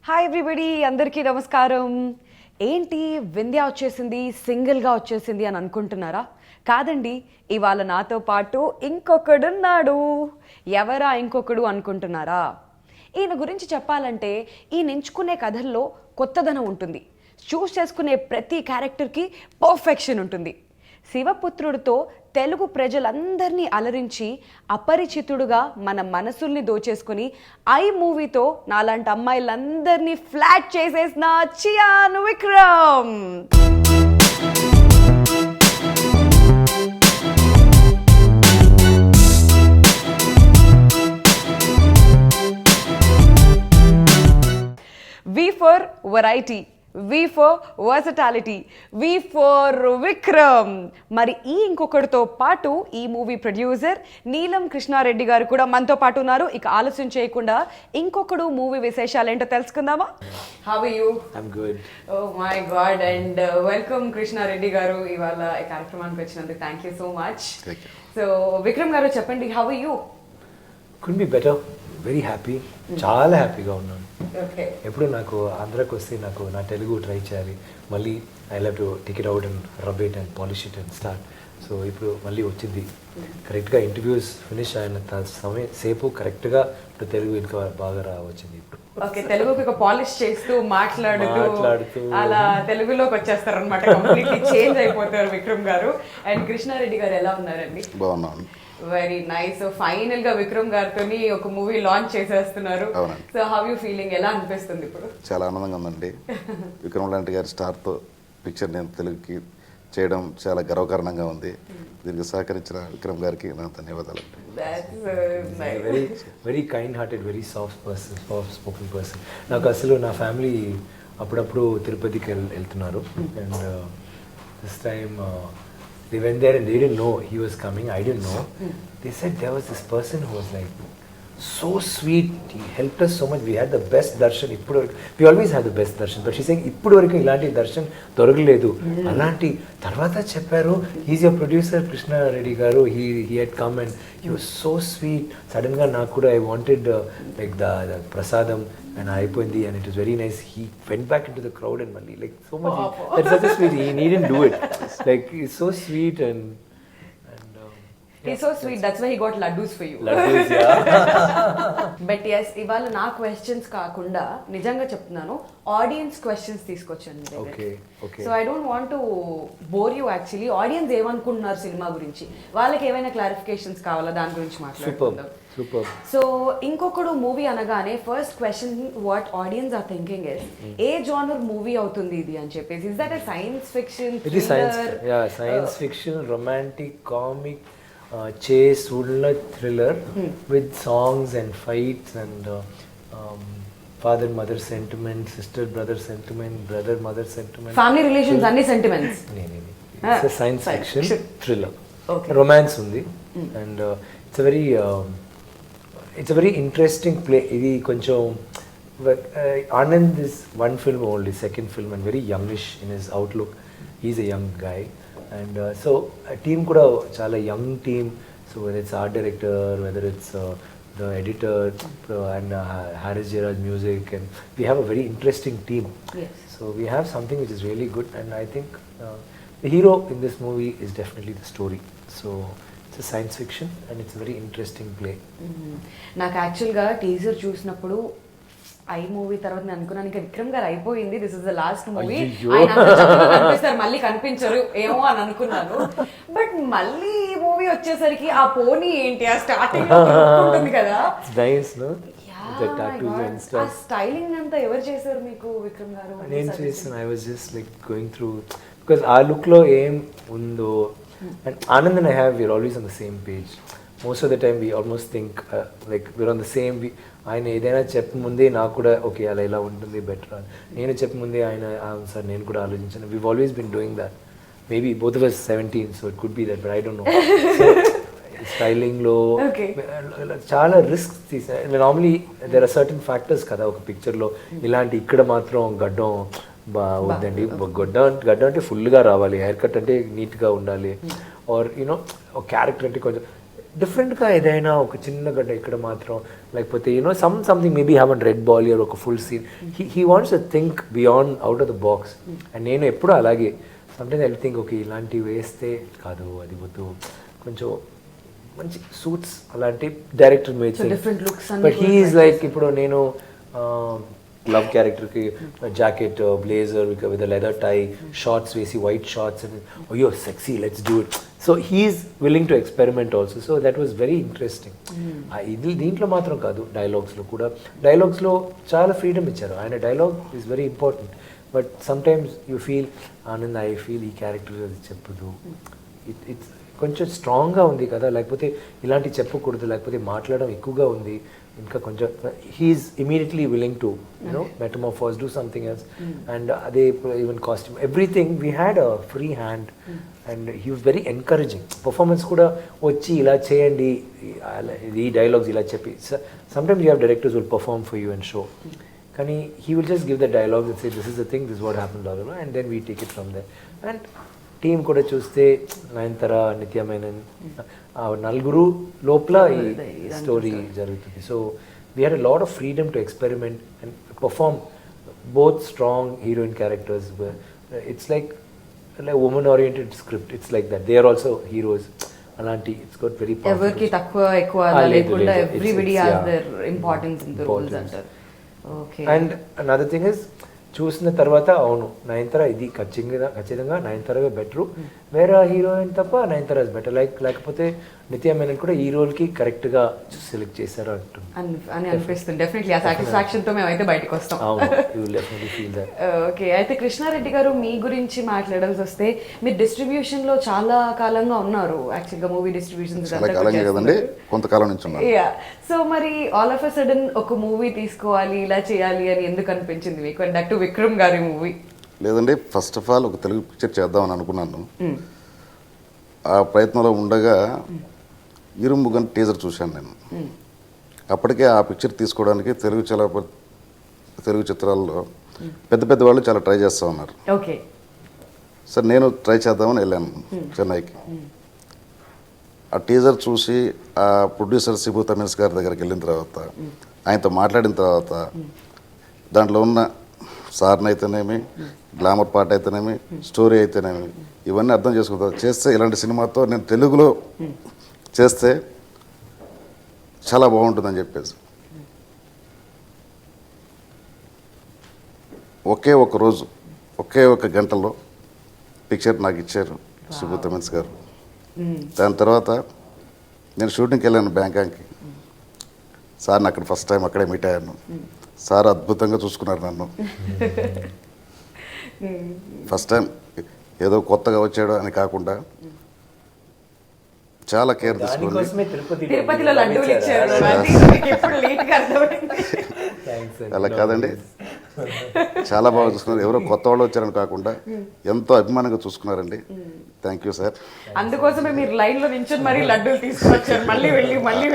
Hi everybody, అందరికీ నమస్కారం. ఏంటి వింధ్య వచ్చేసింది, సింగిల్గా వచ్చేసింది అని అనుకుంటున్నారా? కాదండి, ఇవాళ నాతో పాటు ఇంకొకడున్నాడు. ఎవరా ఇంకొకడు అనుకుంటున్నారా? ఈయన గురించి చెప్పాలంటే ఈయన ఎంచుకునే కథల్లో కొత్తదనం ఉంటుంది. చూస్ చేసుకునే ప్రతి క్యారెక్టర్కి పర్ఫెక్షన్ ఉంటుంది. శివపుత్రుడితో తెలుగు ప్రజలందరినీ అలరించి అపరిచితుడుగా మన మనసుల్ని దోచేసుకుని ఐ మూవీతో నాలాంటి అమ్మాయిలందరినీ ఫ్లాట్ చేసేసిన Chiyaan Vikram. V for variety, V for versatility, V for Vikram. మరి ఈ ఇంకొకటితో పాటు ఈ మూవీ ప్రొడ్యూసర్ నీలం కృష్ణారెడ్డి గారు కూడా మనతో పాటు ఉన్నారు. ఇక ఆలస్యం చేయకుండా ఇంకొకడు మూవీ విశేషాలు ఏంటో తెలుసుకుందామా? How are you? I'm good. Oh my God, and welcome Krishna Reddy గారు ఇవాళ ఈ కార్యక్రమానికి వచ్చినందుకు thank you so much. So Vikram గారు చెప్పండి, how are you? Couldn't be better. Very happy, చాలా హ్యాపీగా ఉన్నాను. ఎప్పుడు నాకు ఆంధ్రాకి వస్తే నాకు నా తెలుగు ట్రై చేయాలి, మళ్ళీ I love to take it out and rub it and polish it and start. So ఇప్పుడు మళ్ళీ వచ్చింది కరెక్ట్గా, ఇంటర్వ్యూస్ ఫినిష్ అయిన సమయం సేపు కరెక్ట్గా ఇప్పుడు తెలుగు ఇంకా బాగా వచ్చింది. ఇప్పుడు ఓకే, తెలుగుకి పాలిష్ చేస్తూ మాట్లాడుతూ అలా తెలుగులోకి వచ్చేస్తారు అనమాట. కంప్లీట్లీ చేంజ్ అయిపోతారు విక్రమ్ గారు. అండ్ కృష్ణారెడ్డి గారు ఎలా ఉన్నారండి? బాగున్నాను. Very nice. ఫైనల్ గా విక్రమ్ గారితో ఒక మూవీ లాంచ్ చేసేస్తున్నారు. So how you feeling? ఎలా అనిపిస్తుంది ఇప్పుడు? చాలా ఆనందంగా ఉందండి. విక్రమ్ లాంటి గారి స్టార్ తో పిక్చర్ నేను తెలుగుకి చేయడం చాలా గర్వకారణంగా ఉంది. దీనికి సహకరించిన విక్రమ్ గారికి నా ధన్యవాదాలు. Very very kind hearted, very soft person, soft spoken person. నాకు అసలు నా ఫ్యామిలీ అప్పుడప్పుడు తిరుపతికి వెళ్తున్నారు, and this time they went there and they didn't know he was coming. I didn't know. They said there was this person who was like so sweet. He helped us so much. We had the best darshan. We always have the best darshan. But she's saying, ippudu varaku ilanti darshan doragaledu. Alanti tarvata chepparu. He's your producer, Krishna Reddy garu. He had come and he was so sweet. Sudden ga naaku kuda I wanted like the prasadam and అయిపోయింది, and it was very nice. He went back into the crowd and Malli like so much. That's such a sweet. He didn't do it. Like he's so sweet and he's so sweet. That's why he got laddus for you. Laddus, yeah. But yes, ఇవాళ నా questions కాకుండా నిజంగా చెప్తున్నాను, audience questions తీసుకొచ్చాను మీ దగ్గరికి. So I don't want to bore you. Actually audience ఏమనుకుంటున్నారు cinema గురించి, వాళ్ళకి ఏమైనా క్లారిఫికేషన్స్ కావాలా, దాని గురించి మాట్లాడుకుందాం. సో ఇంకొకడు మూవీ అనగానే first question what audience are thinking is, ఏ జానర్ మూవీ అవుతుంది ఇది అని చెప్పేసి. Is that a science fiction, science fiction, romantic, comic, chase, thriller with songs and fights and father mother sentiment, sister brother sentiment, brother mother sentiment, family relations, anni sentiments. It's a science fiction thriller. Romance undi, and it's a very interesting play. Idi koncham Anand is one film only, second film, and very youngish in his outlook. He's a young guy. And so a team kuda chala young team, so whether it's art director, whether it's the editor, and Harris Gerard music, and we have a very interesting team. Yes. So we have something which is really good, and I think the hero in this movie is definitely the story. So it's a science fiction and it's a very interesting play. నాకు యాక్చువల్గా teaser చూసినప్పుడు I movie తర్వాత నేను అనుకున్నాను ఇంకా విక్రమ్ గారు అయిపోయింది, this is the last movie, ఆయన కనిపిస్తారు మళ్ళీ కనిపించరు ఏమో అని అనుకున్నాను. బట్ మళ్ళీ ఈ మూవీ వచ్చేసరికి ఆ పోనీ ఏంటి, ఆ స్టార్టింగ్ ఉంటుంది కదా, ఆ స్టైలింగ్ అంతా ఎవరు చేశారు మీకు విక్రమ్ గారు? నేను చేస్తాను. I was just like going through because ఆ లుక్ లో ఏం ఉందో, and Anand and I have we're always on the same page. Most of the time we almost think like we're on the same. ఆయన ఏదైనా చెప్పముందే నాకు కూడా ఓకే అలా ఇలా ఉంటుంది బెటర్ అని, నేను చెప్పముందే ఆయన సార్ నేను కూడా ఆలోచించాను. We always been doing that. Maybe both of us 17, so it could be that, but I don't know. స్టైలింగ్లో చాలా రిస్క్ తీసాను. Normally there are certain factors కదా ఒక పిక్చర్లో, ఇలాంటి ఇక్కడ మాత్రం గడ్డం వద్దండి, గడ్డం అంటే ఫుల్గా రావాలి, హెయిర్ కట్ అంటే నీట్గా ఉండాలి, ఆర్ యూనో క్యారెక్టర్ అంటే కొంచెం డిఫరెంట్గా ఏదైనా ఒక చిన్న గడ్డ ఇక్కడ మాత్రం లేకపోతే something maybe have an red ball year ఒక full scene he wants to think beyond out of the box. And నేను ఎప్పుడూ అలాగే సమ్టైమ్స్ ఐ థింక్ ఓకే ఇలాంటివి వేస్తే కాదు అది వద్దు కొంచెం మంచి సూట్స్ అలాంటి director made but he's like ఇప్పుడు నేను లవ్ క్యారెక్టర్కి jacket blazer with leather tie shorts వేసి వైట్ షార్ట్స్ అండ్ అయ్యో sexy let's do it. So he's willing to experiment also. So that was very interesting. ఇది దీంట్లో మాత్రం కాదు డైలాగ్స్లో కూడా డైలాగ్స్లో చాలా ఫ్రీడమ్ ఇచ్చారు. ఆయన dialogue is very important but sometimes you feel Anand I feel ఈ క్యారెక్టర్ అది చెప్పదు ఇట్స్ కొంచెం స్ట్రాంగ్గా ఉంది కదా లేకపోతే ఇలాంటి చెప్పకూడదు లేకపోతే మాట్లాడడం ఎక్కువగా ఉంది ఇంకా కొంచెం he's immediately willing to metamorphose do something else and అదే even costume everything we had a free hand and he was very encouraging. Performance కూడా వచ్చి ఇలా చేయండి ఈ డైలాగ్స్ ఇలా చెప్పి sometimes you have directors will perform for you and show కానీ he will just give the dialogues and say this is the thing this what happen and then we take it from there. And team కూడా చూస్తే నయనతార నిత్య మేనన్ నలుగురు లోపల ఈ story జరుగుతుంది. So we had a lot of freedom to experiment and perform both strong heroine characters. It's like women oriented script it's like that they are also heroes అలాంటి it's got very ఎవరికి తక్కువ ఎక్కువ లేకుండా everybody has their importance in the roles అంటారు. Okay. And another thing is చూసిన తర్వాత అవును నయనతార ఇది ఖచ్చితంగా నయనతారవే బెటరు వేరే హీరోయిన్ తప్ప నయనతార ఇస్ బెటర్ లేకపోతే నిత్య మేనన్ కూడా ఈ రోల్కి కరెక్ట్గా సెలెక్ట్ చేశారు అని అనిపిస్తుంది. డెఫినెట్లీ ఆ సాటిస్ఫాక్షన్తో మేమైతే బయటకు వస్తాం. ఓకే. అయితే కృష్ణారెడ్డి గారు మీ గురించి మాట్లాడాల్సి వస్తే మీరు డిస్ట్రిబ్యూషన్లో చాలా కాలంగా ఉన్నారు యాక్చువల్గా మూవీ డిస్ట్రిబ్యూషన్స్ కొంతకాలం నుంచి. సో మరి ఆల్ ఆఫ్ అ సడన్ ఒక మూవీ తీసుకోవాలి ఇలా చేయాలి అని ఎందుకు అనిపించింది మీకు అండ్ దట్ టు విక్రమ్ గారి మూవీ? లేదండి ఫస్ట్ ఆఫ్ ఆల్ ఒక తెలుగు పిక్చర్ చేద్దామని అనుకున్నాను. ఆ ప్రయత్నంలో ఉండగా ఇరుముగన్ టీజర్ చూశాను నేను. అప్పటికే ఆ పిక్చర్ తీసుకోవడానికి తెలుగు చిత్రాల్లో పెద్ద పెద్ద వాళ్ళు చాలా ట్రై చేస్తూ ఉన్నారు. సరే నేను ట్రై చేద్దామని వెళ్ళాను చెన్నైకి. ఆ టీజర్ చూసి ఆ ప్రొడ్యూసర్ సిబు తమిన్స్ గారి దగ్గరికి వెళ్ళిన తర్వాత ఆయనతో మాట్లాడిన తర్వాత దాంట్లో ఉన్న సార్ని అయితేనేమి గ్లామర్ పార్ట్ అయితేనేమి స్టోరీ అయితేనేమి ఇవన్నీ అర్థం చేసుకుంటా చేస్తే ఇలాంటి సినిమాతో నేను తెలుగులో చేస్తే చాలా బాగుంటుందని చెప్పేసి ఒకే ఒక రోజు ఒకే ఒక గంటలో పిక్చర్ నాకు ఇచ్చారు సిబు తమిన్స్ గారు. దాని తర్వాత నేను షూటింగ్కి వెళ్ళాను బ్యాంకాక్కి. సార్ని అక్కడ ఫస్ట్ టైం అక్కడే మీట్ అయ్యాను. సార్ అద్భుతంగా చూసుకున్నారు నన్ను. ఫస్ట్ టైం ఏదో కొత్తగా వచ్చాడు అని కాకుండా చాలా కేర్ తీసుకుని అలా కాదండి చాలా బాగా చూసుకున్నారు. ఎవరో కొత్త వాళ్ళు వచ్చారని కాకుండా ఎంతో అభిమానంగా చూసుకున్నారండి. Thank you sir. అందుకోసమే మీరు లైన్ లో నించొని మరి లడ్డూలు తీసుకొచ్చారు మళ్ళీ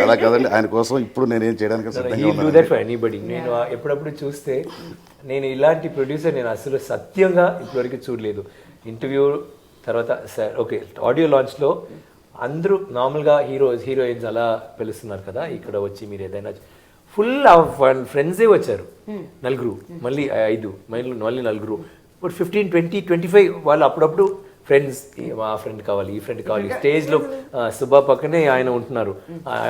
అలా కాదండి ఆయన కోసం ఇప్పుడు నేనేం చేయడానికి నేను ఎప్పుడప్పుడు చూస్తే నేను ఇలాంటి ప్రొడ్యూసర్ నేను అసలు సత్యంగా ఇప్పటివరకు చూడలేదు. ఇంటర్వ్యూ తర్వాత సార్ ఓకే ఆడియో లాంచ్లో అందరూ నార్మల్గా హీరోయిన్స్ అలా పిలుస్తున్నారు కదా ఇక్కడ వచ్చి మీరు ఏదైనా ఫుల్ ఫ్రెండ్సే వచ్చారు నలుగురు మళ్ళీ 5 మళ్ళీ నలుగురు బట్ 15, 20, 25 వాళ్ళు అప్పుడప్పుడు ఫ్రెండ్స్ మా ఫ్రెండ్ కావాలి ఈ ఫ్రెండ్ కావాలి స్టేజ్లో సుబ్బా పక్కనే ఆయన ఉంటున్నారు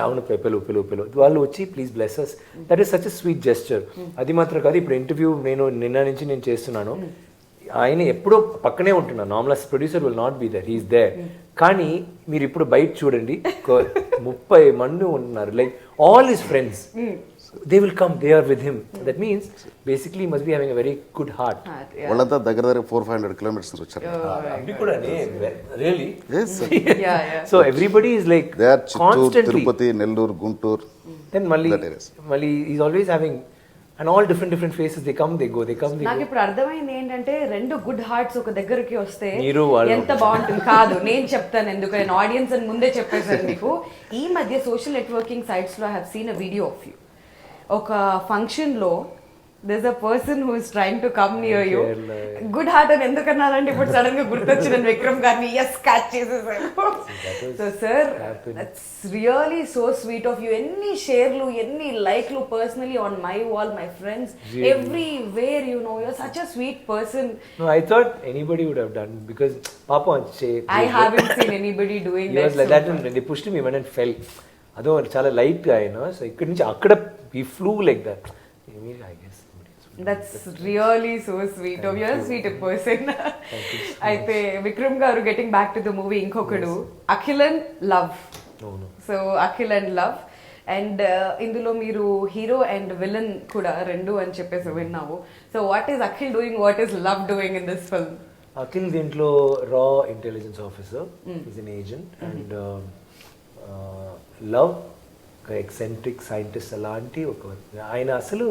అవును పిలువు వాళ్ళు వచ్చి please bless us that is such a sweet gesture. అది మాత్రం కాదు ఇప్పుడు ఇంటర్వ్యూ నిన్న నుంచి నేను చేస్తున్నాను ఆయన ఎప్పుడో పక్కనే ఉంటున్నారు. Normal producer will not be there he's there. కానీ మీరు ఇప్పుడు బయట చూడండి 30 మంది ఉంటున్నారు like all his friends they will come they are with him. That means basically he must be having a very good heart. వాళ్ళంతా దగ్గర 400-500 kilometers వచ్చారు. అవి కూడా really yes yeah so everybody is like they are constantly Tirupati Nellore Guntur then Malli is always having and all different faces they come they go నాకు ఇప్పుడు అర్థమైంది ఏంటంటే రెండు గుడ్ హార్ట్స్ ఒక దగ్గరికి వస్తే ఎంత బాగుంటుంది. కాదు నేను చెప్తాను ఎందుకు నేను ఆడియన్స్ అని ముందే చెప్పేసాను మీకు. ఈ మధ్య సోషల్ నెట్వర్కింగ్ సైట్స్ లో I have seen a video of you ఒక ఫంక్షన్లో there's a person who is trying to come near you. Kerala. Good heart అని ఎందుకన్నారంటే ఇప్పుడు సడన్ గా గుర్తొచ్చిన విక్రమ్ గారిని ఎస్ క్యాచ్ చేసేసారు. So sir that's really so sweet of you. ఎన్ని షేర్లు ఎన్ని లైక్లు personally on my wall, my friends everywhere, you know you're such a sweet person. No, I thought anybody would have done because Papa I haven't seen anybody doing he that. was like that and they pushed him even and fell. అదో చాలా light గా అయినా so ఇక్కడి నుంచి అక్కడ he flew like that. I guess that's really so sweet of you. You're a sweet person. అయితే Vikram garu getting back to the movie ఇంకొకడు, Akhil and Love. So Akhil and Love and ఇందులో మీరు హీరో అండ్ విలన్ కూడా రెండు అని చెప్పేసి విన్నావు. So what is Akhil doing, what is Love doing in this film? Akhil దీంట్లో రా intelligence officer, is an agent, and Love ఒక ఎక్సెంట్రిక్ సైంటిస్ట్. అలాంటి ఒక ఆయన అసలు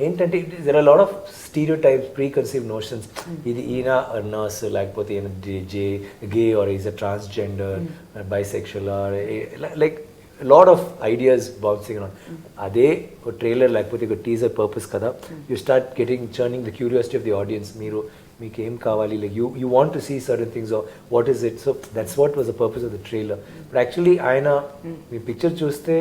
ఏంటంటే there are lot of stereotypes, preconceive notions. ఇది ఈయన నర్స్, లేకపోతే ఈయన gay or is a transgender, bisexual, or like lot of ideas bouncing around. అదే ఒక ట్రైలర్ లేకపోతే ఒక టీజర్ పర్పస్ కదా, you start getting churning the curiosity of the audience. మీకు ఏం కావాలి, like you want to see certain things, what is it. So that's what was the purpose of the trailer. But actually ఆయన మీ picture చూస్తే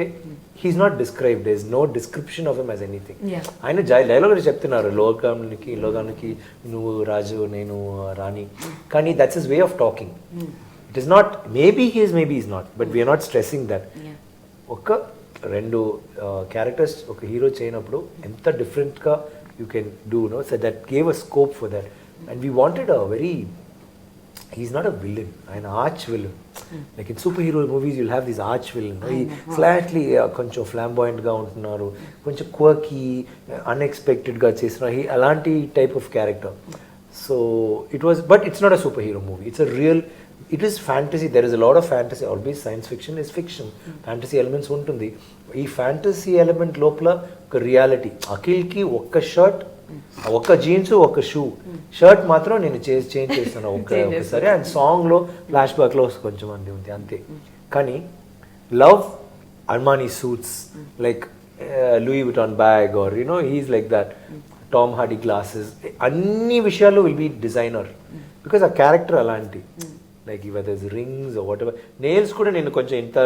he's not described, there is no description of him as anything. ఆయన dialogue చెప్తున్నారు, లోకానికి నువ్వు రాజు, నేను రాణి, కానీ that's his way of talking. It is not maybe he is, maybe is not, but we're not stressing that. ఒక రెండు క్యారెక్టర్స్ ఒక హీరో చేయనప్పుడు ఎంత డిఫరెంట్గా you can do, no? So that gave a scope for that, and we wanted a very, he's not a villain, an arch villain. Like in superhero movies you'll have this arch villain, no? He slightly koncham flamboyant ga untunaru, koncham quirky, unexpected ga chesina, he alanti type of character. So it was, but it's not a superhero movie, it's a real, it is fantasy. There is a lot of fantasy. Always science fiction is fiction. Fantasy elements ఉంటుంది. ఈ fantasy element లోపల ఒక reality. అఖిల్కి ఒక్క shirt, ఒక్క jeans, ఒక్క shoe. Shirt మాత్రం నేను change చేస్తాను ఒక్కసారి, అండ్ సాంగ్లో ఫ్లాష్ బ్యాక్లో కొంచెం అంది ఉంది అంతే. కానీ Love Armani suits, like Louis Vuitton bag, or you know he's like that, Tom Hardy glasses, అన్ని విషయాల్లో విల్ బీ డిజైనర్ బికాస్ ఆ క్యారెక్టర్ అలాంటి. Like whether it's rings or whatever. నెయిల్స్ కూడా నేను కొంచెం ఇంత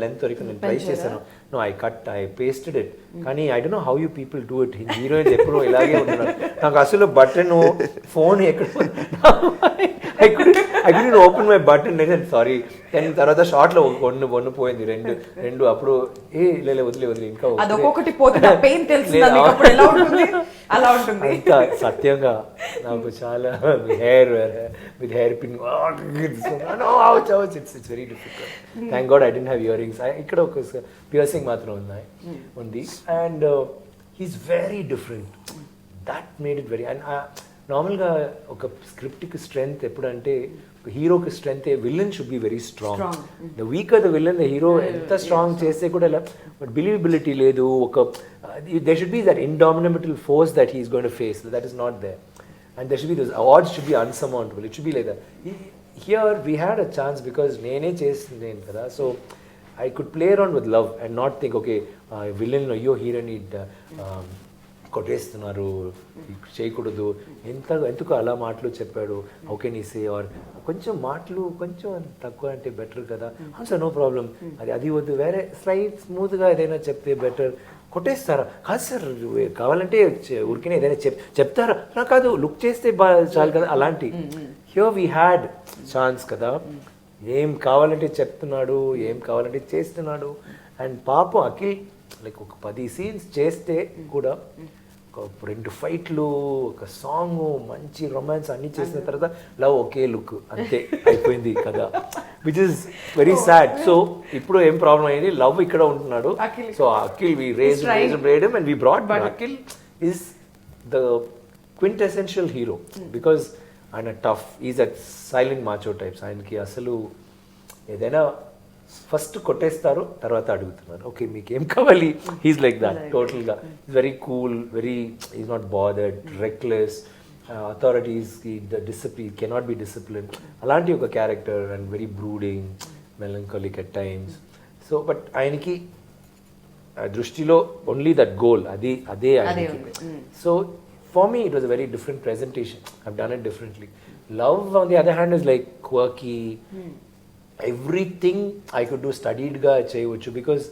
లెంత్ వరకు నేను ట్రై చేశాను. No, I pasted it. కానీ I don't know how you people do it. Heroines ఎప్పుడూ ఇలాగే ఉంటున్నారు. నాకు అసలు బటన్ ఫోన్ ఎక్కడ I couldn't open my button. నేను సారీ. దాని తర్వాత షార్ట్లో వన్ను పోయింది, రెండు అప్పుడు వదిలే ఇంకా సత్యంగా నాకు చాలా with hair pin. It's very difficult. Thank God I didn't have earrings. ఇక్కడ ఒక పియర్సింగ్ మాత్రం ఉంది. And he's very different. That made it very, and నార్మల్గా ఒక స్క్రిప్ట్కి స్ట్రెంగ్త్ ఎప్పుడంటే, హీరోకి strength, villain should be very strong. The weaker the villain, the hero ఎంత strong చేస్తే కూడా బట్ బిలీవబిలిటీ లేదు. ఒక they should be that indomitable force that he is going to face. That is not there. And there should be those odds should be unsurmountable. It should be like that. Here we had a chance because nene chesinen kada, so I could play around with love and not think, okay, villain ayyo hero need కొట్టేస్తున్నారు, చేయకూడదు, ఎందుకు అలా మాటలు చెప్పాడు, how can ఈ సే, are కొంచెం మాటలు కొంచెం తక్కువ అంటే బెటర్ కదా. సార్ నో ప్రాబ్లం, అది వద్దు, వేరే స్లైట్ స్మూత్గా ఏదైనా చెప్తే బెటర్. కొట్టేస్తారా? కాదు సార్, కావాలంటే ఊరికనే ఏదైనా చెప్తారా? నాకు కాదు, లుక్ చేస్తే చాలు కదా. అలాంటి హియర్ వీ హ్యాడ్ ఛాన్స్ కదా. ఏం కావాలంటే చెప్తున్నాడు, ఏం కావాలంటే చేస్తున్నాడు. అండ్ పాపం అఖిల్ లైక్ ఒక 10 సీన్స్ చేస్తే కూడా ఒక 2 ఫైట్లు, ఒక సాంగ్, మంచి రొమాన్స్ అన్ని చేసిన తర్వాత లవ్ ఒకే లుక్ అంతే అయిపోయింది కదా, which is very sad. So ఇప్పుడు ఏం ప్రాబ్లం అయింది, లవ్ ఇక్కడ ఉంటున్నాడు. So Akhil we raised and we brought, but Akhil is the quintessential hero because ఆయన tough, is a silent macho types. ఆయనకి అసలు ఏదైనా ఫస్ట్ కొట్టేస్తారు, తర్వాత అడుగుతున్నారు, ఓకే మీకు ఏం కావాలి. హీస్ లైక్ దట్ టోటల్గా. Is very cool, very is not bothered, reckless. అథారిటీస్కి డిసిప్లిన్ కెనాట్ బి డిసిప్లిన్. అలాంటి ఒక character. And very brooding, melancholic at times. So but ఆయనకి దృష్టిలో ఓన్లీ దట్ గోల్ అదే ఆయనకి. So for me it was a very different presentation. I've done it differently. Love on the other hand is like quirky, everything I could do స్టడీడ్గా చేయవచ్చు. Because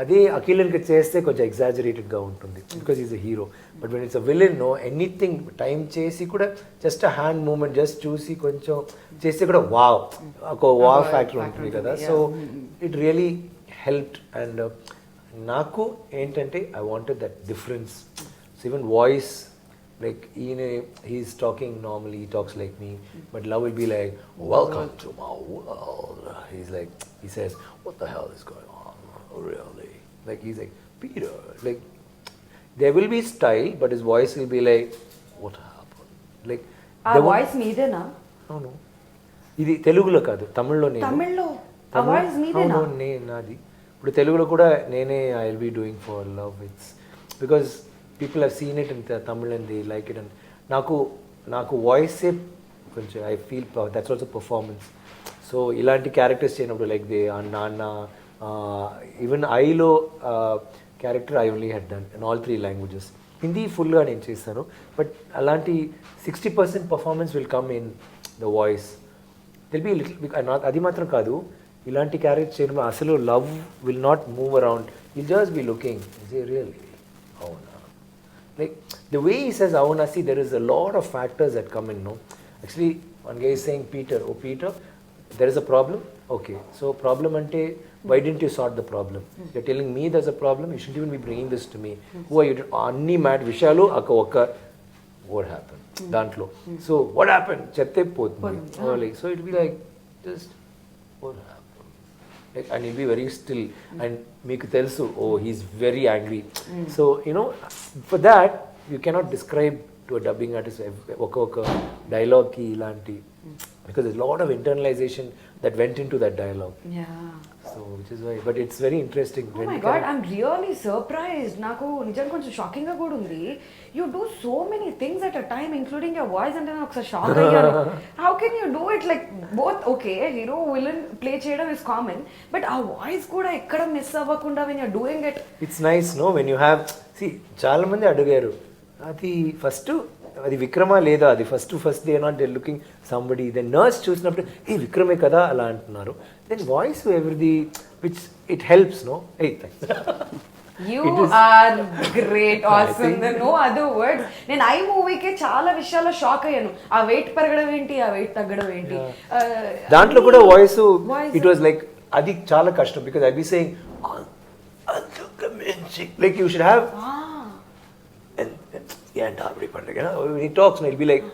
అదే అఖిలన్కి చేస్తే కొంచెం ఎగ్జాజరేటెడ్గా ఉంటుంది because is a hero. But when it's a villain know anything time చేసి కూడా just a hand moment just చూసి కొంచెం చేస్తే కూడా వావ్, ఒక వావ్ ఫ్యాక్టర్ ఉంటుంది కదా. So it really helped. And నాకు ఏంటంటే I wanted that difference. So even voice, like he's talking normally, he talks like me, but love will be like, welcome to my world. He's like, he says, what the hell is going on, really? Like he's like, Peter, like there will be style, but his voice will be like, what happened? Like ఆ voice మీదేనా? no ఇది తెలుగులో కాదు, తమిళ్లో. తమిళ్లో ఆ voice మీదేనా? నాది. ఇప్పుడు తెలుగులో కూడా నేనే I will be doing for love. It's because people have seen it in Tamil and they like it. And నాకు వాయిసే కొంచెం I feel that's also performance. So ఇలాంటి క్యారెక్టర్స్ చేయనప్పుడు లైక్ దే నాన్న, ఈవెన్ ఐలో character I only had done in all 3 languages. Hindi ఫుల్గా నేను చేస్తాను, but అలాంటి 60% performance will come in the voice. Will be little. అది మాత్రం కాదు, ఇలాంటి క్యారెక్టర్ చేయడం అసలు Love will not move around, will just be looking really అవునా. Like the way he says avuna, see there is a lot of factors that come in, no? Actually one guy is saying, Peter, oh Peter, there is a problem. Okay, so problem ante, why didn't you sort the problem? You're telling me there's a problem, you shouldn't even be bringing this to me. Who are you? Anni mad vishalu akka what happened dantlo. So what happened chepte potundi. So it will be like just what happened. Like, and he'll be very still, and meeku telusu, oh he's very angry. So for that you cannot describe to a dubbing artist oka dialogue ki ilanti, because there's a lot of internalization that went into that dialogue. So which is why, but it's very interesting. Oh my god, I'm really surprised. Naku nijan koncham shocking ga kuda undi. You do so many things at a time, including your voice, and then I'm shock ayyanu. How can you do it like both? Okay, hero villain play cheyadam is common, but our voice kuda ekkada miss avvakunda when you're doing it. It's nice, no, when you have, see చాలా మంది అడిగారు అది first అది విక్రమా లేదా, అది first they not they looking somebody, then nurse చూసినప్పుడు ఏ విక్రమే కదా అలా అంటున్నారు. దెన్ వాయిస్ ఎవరిది, which it helps, no. You are great, awesome. There no other words. నేను ఐ మూవీకే చాలా విషయాల్లో షాక్ అయ్యాను. ఆ వెయిట్ పెరగడం ఏంటి, ఆ వెయిట్ తగ్గడం ఏంటి, దాంట్లో కూడా వాయిస్ ఇట్ వాజ్ లైక్ అది చాలా కష్టం. Because I be saying like you should have and apdi pandra, when he talks, he'll be like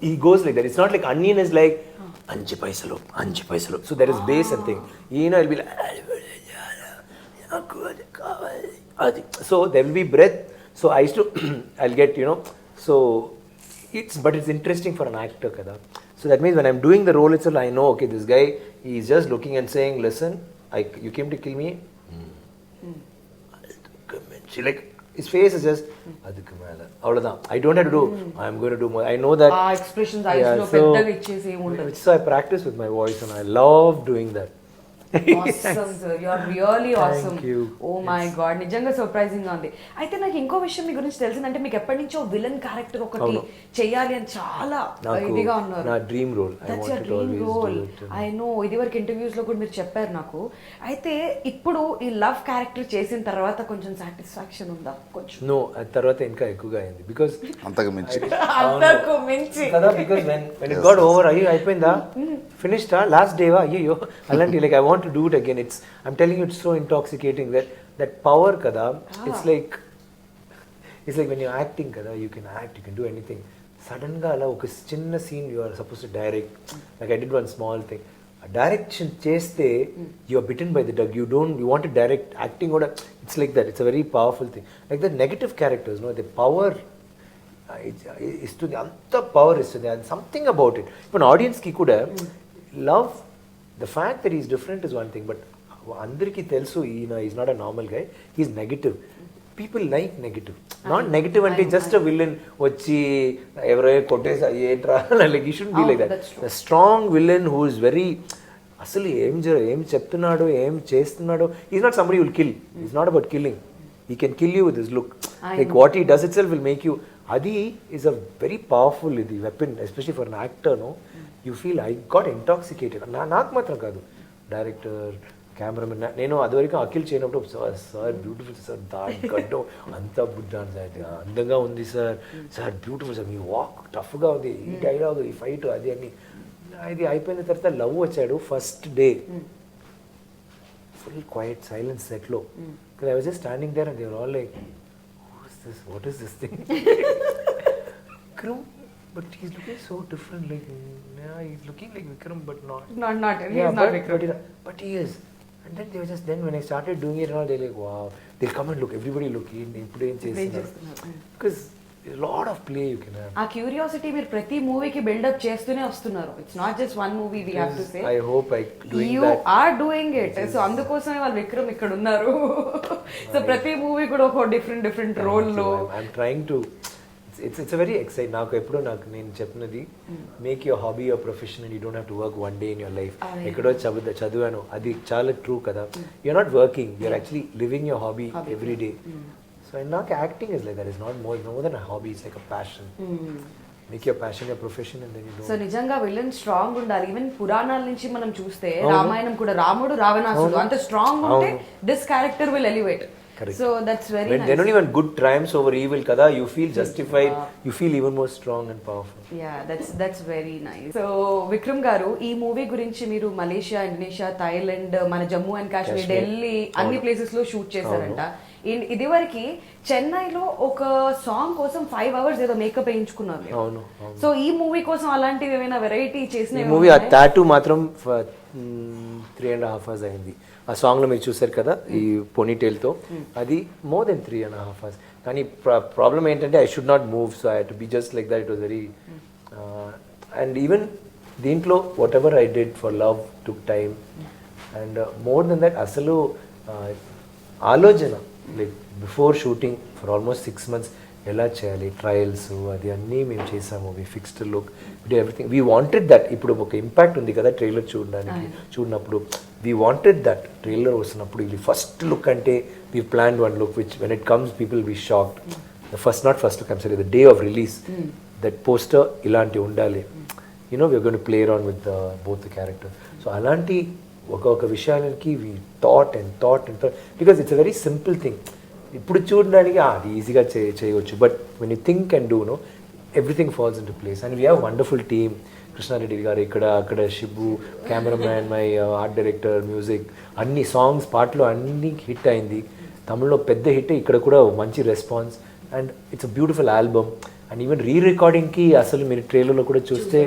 he goes like that. It's not like onion is like 5 paisalo. So there is bass and thing. He'll be like so there will be breath. So I used to I'll get so but it's interesting for an actor kada. So that means when I'm doing the role itself, I know, okay, this guy, he's just looking and saying, listen, you came to kill me. She like his face is just adukku mela avladha. I don't have to do, I am going to do more. I know that expressions eyes lo peddaga ichese em undadu. So I practice with my voice and I love doing that. Awesome sir, you are really awesome. Thank you. Oh my god, నిజంగా surprising గా ఉంది. అయితే నాకు ఇంకో విషయం మీ గురించి తెలిసిందంటే, మీకు ఎప్పటి నుంచో విలన్ క్యారెక్టర్ ఒకటి చేయాలి అని చాలా ఇదిగా ఉన్నారు. నా dream role. That's your dream role. I know, ఇది వరకు ఇంటర్వ్యూస్ లో కూడా మీరు చెప్పారు నాకు. అయితే ఇప్పుడు ఈ లవ్ క్యారెక్టర్ చేసిన తర్వాత కొంచెం సాటిస్ఫాక్షన్ ఉందా? కొంచెం నో, ఆ తర్వాత ఇంకా ఎక్కువగా అయింది. బికాజ్ అంతకు మించి కదా, because when it got over, అయ్యో అయిపోయిందా, ఫినిష్డ్ లాస్ట్ డేవా, అయ్యో అలాంటి, like I want to do it again. I'm telling you, it's so intoxicating, that power kada. It's like when you're acting kada, you can act, you can do anything. Sudden ga ala oka chinna scene you are supposed to direct, like I did one small thing, a direction cheste you are bitten by the dog. You want to direct acting oda, it's like that. It's a very powerful thing. Like the negative characters, no, the power is to the anta power is to the something about it. Even audience ki kuda love. The fact that he's different is one thing, but andariki telusu he's not a normal guy, he's negative. People like negative, not negative ante just a villain vachi evare kottesa etra, like he shouldn't be like that. The strong villain who is very అసలు ఏం చెప్తున్నాడు, ఏం చేస్తున్నాడు. Is not somebody will kill, is not about killing. He can kill you with his look. Like what he does itself will make you. Adi is a very powerful weapon, especially for an actor. No, you feel I got intoxicated. Naak matram kaadu. Director, cameraman. Nenu adavariku Akhil cheynappudu sir beautiful sir that gaddo anta buddha andanga undi sir beautiful sir. You walk tough ga undi ee dialogue ee fight adi anni ఇది అయిపోయిన తర్వాత love వచ్చాడు first day. Full quiet silence set low. Because I was just standing there and they were all like, who is this? What is this thing? Vikram, but he's looking so different. Like, yeah, he's looking like Vikram, but not. Not. He's not Vikram. But he is. And then they were just, then when I started doing it and all, they're like, wow. They'll come and look, everybody look, because a lot of play you can have. ఆ curiosity మీరు ప్రతి మూవీకి buildup చేస్తూనే వస్తున్నారు. It's not just one movie we have to say. I hope I doing you that. are doing it. సో అందుకోసమే వాళ్ళు విక్రమ్ ఇక్కడ ఉన్నారు. సో ప్రతి మూవీ కూడా ఒక డిఫరెంట్ రోల్ లో I'm trying to. It's a very exciting. నాకు ఎప్పుడో నేను చెప్పినది, make your hobby your profession and you don't have to work one day in your life. ఎక్కడో చదివాను, అది చాలా ట్రూ కదా. You're not working, you're actually living your hobby every day. So and now acting is like that. It's not more than a hobby. It's like a passion. Make your passion your profession and then you don't. So నిజంగా villain strong ఉండాలి. Even పురాణాల నుంచి మనం చూస్తే రామాయణం కూడా రాముడు రావణాసుడు అంత స్ట్రాంగ్ ఉంటే this character will elevate. So that's very when nice. When only when good triumphs over evil kada, you feel justified, you feel even more strong and powerful. Yeah, that's very nice. So Vikram garu, ee movie gurinchi మీరు Malaysia, Indonesia, Thailand, మన Jammu and Kashmir, Delhi అన్ని places లో shoot చేశారంట. ఇదివరకు చెన్నైలో ఒక song కోసం 5 hours ఏదో మేకప్ వేయించుకున్నారు. అవును. సో ఈ మూవీ కోసం అలాంటివి ఏమైనా వెరైటీ చేసిన మూవీ ఆ టాటూ మాత్రం 3.5 hours అయింది. ఆ సాంగ్లో మీరు చూసారు కదా ఈ పోనీటైల్తో, అది మోర్ దెన్ 3.5 hours. కానీ ప్రాబ్లమ్ ఏంటంటే I should not move, so I have to be just like that. It was very and even దీంట్లో whatever I did for Love took time and more than that అసలు ఆలోచన like before shooting for almost 6 months ఎలా చేయాలి, trials అది అన్నీ మేము చేసాము. We fixed look, we everything. We wanted that. ఇప్పుడు ఒక ఇంపాక్ట్ ఉంది కదా ట్రైలర్ చూడనప్పుడు. We wanted that. ట్రైలర్ వస్తున్నప్పుడు ఇది ఫస్ట్ లుక్ అంటే we plan one look which when it comes people be shocked. Not first look, I'm sorry, the day of release that poster ఇలాంటి ఉండాలి. We're going to play around with both the character. So అలాంటి ఒక విషయానికి we thought because it's a very simple thing. ఇప్పుడు చూడడానికి అది ఈజీగా చేయవచ్చు, but when you think and do no everything falls in to place. And we have wonderful team. Krishna Reddy గారు అక్కడ Shibu cameraman, my art director, music, అన్ని సాంగ్స్ పాటలు అన్నీ హిట్ అయింది. తమిళ్లో పెద్ద హిట్, ఇక్కడ కూడా మంచి response and it's a beautiful album. And even రీరికార్డింగ్కి అసలు మీరు ట్రైలర్లో కూడా చూస్తే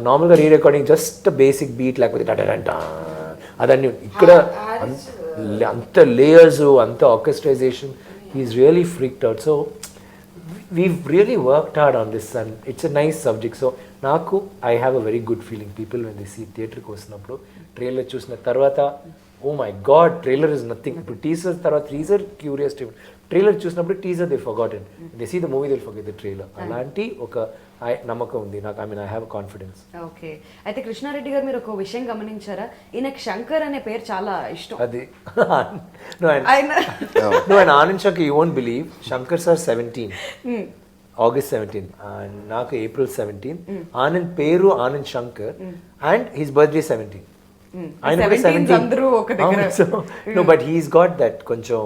నార్మల్గా రీరికార్డింగ్ జస్ట్ బేసిక్ బీట్ లేకపోతే టటంట అదన్నీ, ఇక్కడ అంత లేయర్స్, అంత orchestration. He's really freaked out. So we've really worked hard on this and it's a nice subject. So నాకు I have a very good feeling. People when they see థియేటర్కి వస్తున్నప్పుడు trailer చూసిన తర్వాత, oh my god, trailer is nothing. ఇప్పుడు teaser తర్వాత teaser curiosity, trailer చూసినప్పుడు teaser they forgotten, they see the movie they forget the trailer. అలాంటి ఒక నమ్మకం ఉంది నాకు. I have confidence. ఓకే, అయితే కృష్ణారెడ్డి గారు మీరు ఒక విషయం గమనించారా? ఈయనకు శంకర్ అనే పేరు చాలా ఇష్టం. అది and Anand Shankar, you won't believe, Shankar sir 17 August 17 and నాకు April 17. ఆనంద్ పేరు Anand Shankar and his birthday 17. ఆయన కూడా 17. No, but he's got that కొంచెం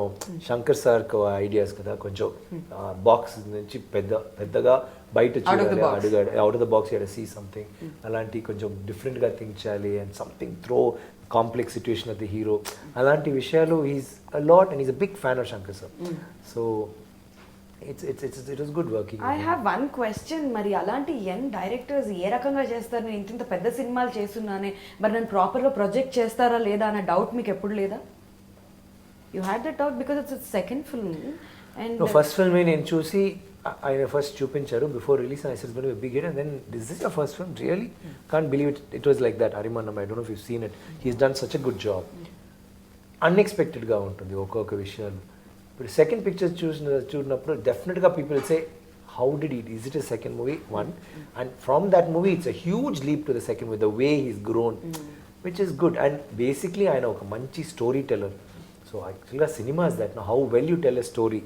శంకర్ సార్ ఐడియాస్ కదా, కొంచెం బాక్స్ నుంచి పెద్దగా బయట చూడాలి, అడుగాడు out of the box, you have to see something. అలాంటి కొంచెం డిఫరెంట్గా థింక్ చేయాలి and something through complex situation of the hero, అలాంటి విషయాలు he's a lot and he's a big fan of Shankar sir. So it was good working. I have one question. మరి అలాంటి young directors ఏ రకంగా చేస్తారు? నేను ఇంత పెద్ద సినిమాలు చేస్తున్నానే, మరి నేను ప్రాపర్గా ప్రొజెక్ట్ చేస్తారా లేదా అనే డౌట్ మీకు ఎప్పుడు లేదా? You had that doubt because it's second film and first film నేను చూసి ఆయన ఫస్ట్ చూపించారు before release, I said very big hit and then this is your first film, really can't believe it was like that. అరిమన్నం, I don't know if you seen it, he's done such a good job. అన్ఎక్స్పెక్టెడ్గా ఉంటుంది ఒక్కొక్క విషయాలు. ఇప్పుడు second picture చూసినప్పుడు డెఫినెట్గా people say how did it, is it a second movie? One, and from that movie it's a huge leap to the second movie, the way he's grown. which is good. And basically ఆయన ఒక మంచి story teller. So యాక్చువల్గా cinema is that how well you tell a story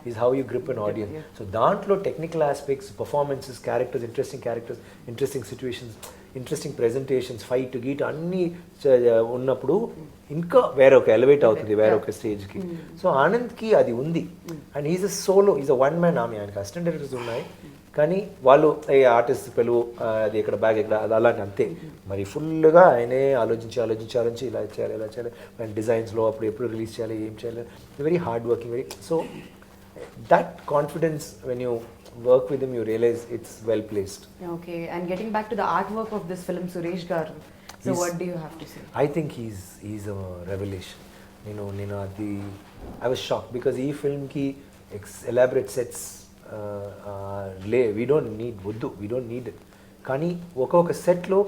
is how you grip an audience. So దాంట్లో technical aspects, performances, characters, interesting situations, interesting presentations, fight గీట్ అన్నీ ఉన్నప్పుడు ఇంకా వేరొక ఎలివేట్ అవుతుంది వేరొక స్టేజ్కి. సో ఆనంద్కి అది ఉంది. And is a solo, is a one man army. ఆయనకి అసిస్టెంట్ డైరెక్టర్స్ ఉన్నాయి కానీ వాళ్ళు ఆర్టిస్ట్ పిలువు, అది ఇక్కడ బ్యాగ్ ఇక్కడ అది అలాంటి అంతే. మరి ఫుల్గా ఆయనే ఆలోచించి ఇలా చేయాలి అండ్ డిజైన్స్లో అప్పుడు ఎప్పుడు రిలీజ్ చేయాలి, ఏం చేయాలి, very hard working, very. So that confidence when you work with him, you realize it's well placed. Okay, and getting back to the artwork of this film, Suresh garu, so what do you have to say? I think he's a revelation. నేను అది I was shocked because ఈ film ki elaborate sets we don't need it. కానీ ఒక్కొక్క సెట్లో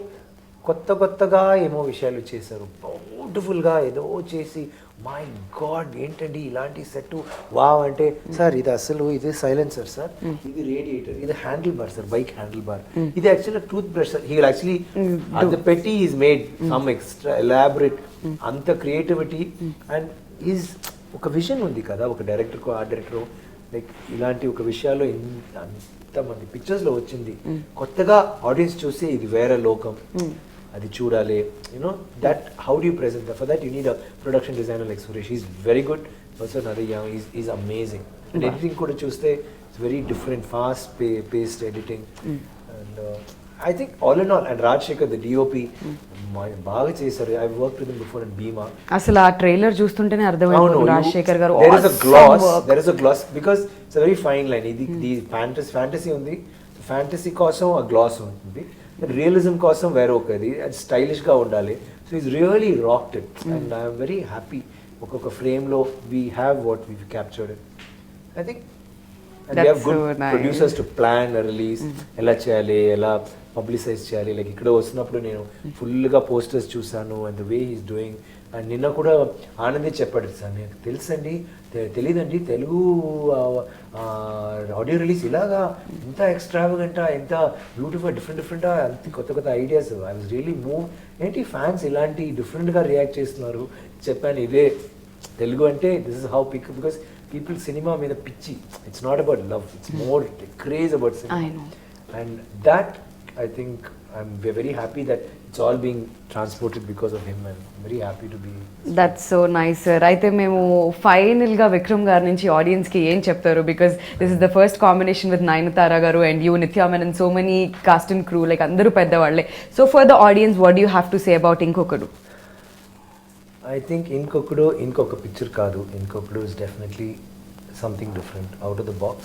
కొత్తగా ఏమో విషయాలు చేశారు, బ్యూటిఫుల్గా ఏదో చేసి మై గాడ్ ఏంటండి ఇలాంటి సెట్ వావ్ అంటే, సార్ ఇది అసలు ఇది సైలెన్సర్ సార్, ఇది రేడియేటర్, ఇది handle bar sir, bike handle bar, ఇది actually tooth brush sir. He will actually అది పెట్టి is made some extra elaborate, అంత క్రియేటివిటీ అండ్ ఈజ్ ఒక విజన్ ఉంది కదా ఒక డైరెక్టర్కో ఆర్ట్ డైరెక్టరో. లైక్ ఇలాంటి ఒక విషయాల్లో అంతమంది పిక్చర్స్లో వచ్చింది, కొత్తగా ఆడియన్స్ చూసి ఇది వేరే లోకం, అది చూడాలి. That how do you present for that you need a production designer like Suresh. Is very good. Also another young is amazing. And editing కూడా చూస్తే it's very different, fast paced editing. And I think all in all, and Rajasekhar the DOP బాగా చేశారు. I work with him before and Bhima. అసలు ఆ trailer చూస్తుంటేనే అర్థమైంది రాజశేఖర్ గారు. there is a gloss because it's a very fine line. ఇది fantasy ఉంది, fantasy కోసం ఆ గ్లాస్ ఉంటుంది, రియలిజం కోసం వేరే ఒకది, అది స్టైలిష్గా ఉండాలి. So is really rocked it and I'm very happy. ఒక్కొక్క ఫ్రేమ్లో we have what we captured it. I think we have good producers to plan release, ఎలా చేయాలి, ఎలా పబ్లిసైజ్ చేయాలి. లైక్ ఇక్కడ వస్తున్నప్పుడు నేను ఫుల్గా పోస్టర్స్ చూసాను and the way he's doing. And నిన్న కూడా ఆనందే చెప్పాడు, సార్ నాకు తెలుసండి, తెలీదండి తెలుగు ఆడియో రిలీజ్ ఇలాగా ఎంత ఎక్స్ట్రావగెంటా, ఎంత బ్యూటిఫుల్, డిఫరెంట్ అంత కొత్త ideas. I was really move. ఏంటి ఫ్యాన్స్ ఇలాంటి డిఫరెంట్గా రియాక్ట్ చేస్తున్నారు. చెప్పాను ఇదే తెలుగు అంటే this is how because people cinema మీద పిచ్చి. It's not about love, it's more craze about cinema. And that I think we're very happy that it's all being transported because of him, and very happy to be. That's so nice, sir. అయితే మేము final గా విక్రమ్ గారి నుంచి audience కి ఏం చెప్తారు, because this is the first combination with Nayanthara garu and you, Nithya Menen, so many cast and crew, like అందరూ పెద్దవాళ్ళే. So for the audience what do you have to say about Inkokkadu? I think ఇంకొక పిక్చర్ కాదు. Inkokkadu is definitely something different, out of the box.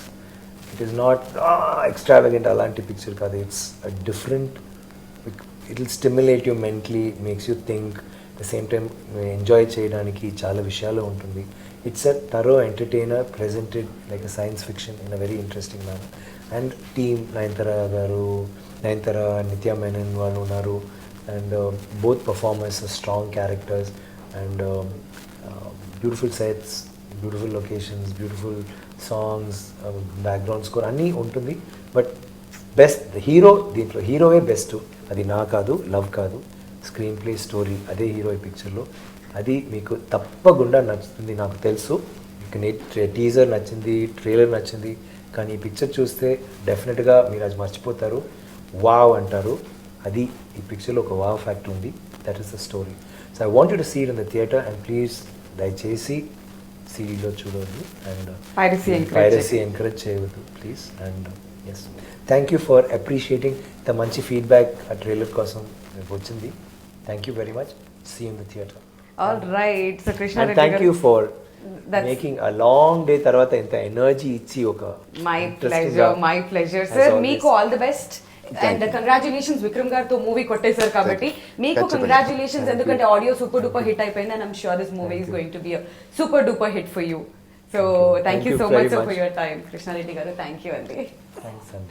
It is not extravagant అలాంటి picture కాదు. It's different. It will stimulate you mentally, makes you think, the same time enjoy చేయడానికి చాలా విషయాలు ఉంటుంది. It's a thorough entertainer presented like a science fiction in a very interesting manner. And team Nayanthara, Nithya Menen వాళ్ళు ఉన్నారు. And both performers strong characters and beautiful sets, beautiful locations, beautiful songs, background score అన్నీ ఉంటుంది. But best hero, దీంట్లో హీరోయే best. అది నా కాదు, love కాదు, screen play, story, అదే హీరో ఈ పిక్చర్లో. అది మీకు తప్పకుండా నచ్చుతుంది, నాకు తెలుసు. టీజర్ నచ్చింది, ట్రైలర్ నచ్చింది, కానీ ఈ పిక్చర్ చూస్తే డెఫినెట్గా మీరు అది మర్చిపోతారు, వావ్ అంటారు. అది ఈ పిక్చర్లో ఒక వావ్ ఫ్యాక్టర్ ఉంది. That is the story. So I want you to see it in the theatre and please దయచేసి సిడీలో చూడవద్దు అండ్ పైరసీ ఎంకరేజ్ చేయవద్దు please. And yes, thank you for appreciating the మంచి ఫీడ్బ్యాక్ ఆ ట్రైలర్ కోసం వచ్చింది. Thank you very much. See in the theatre. All right. So Krishna, thank you for making a long day తర్వాత ఇంత energy ఇచ్చి ఒక my pleasure sir. మీకు all the best and congratulations. Vikram గారితో మూవీ కొట్టేశారు కాబట్టి మీకు కంగ్రాచులేషన్స్, ఎందుకంటే ఆడియో సూపర్ డూపర్ హిట్ అయిపోయింది and I'm sure this movie is going to be a super duper hit for you. So thank you so much for your time Krishna Reddy garu. Thank you అండి. Thanks అండి.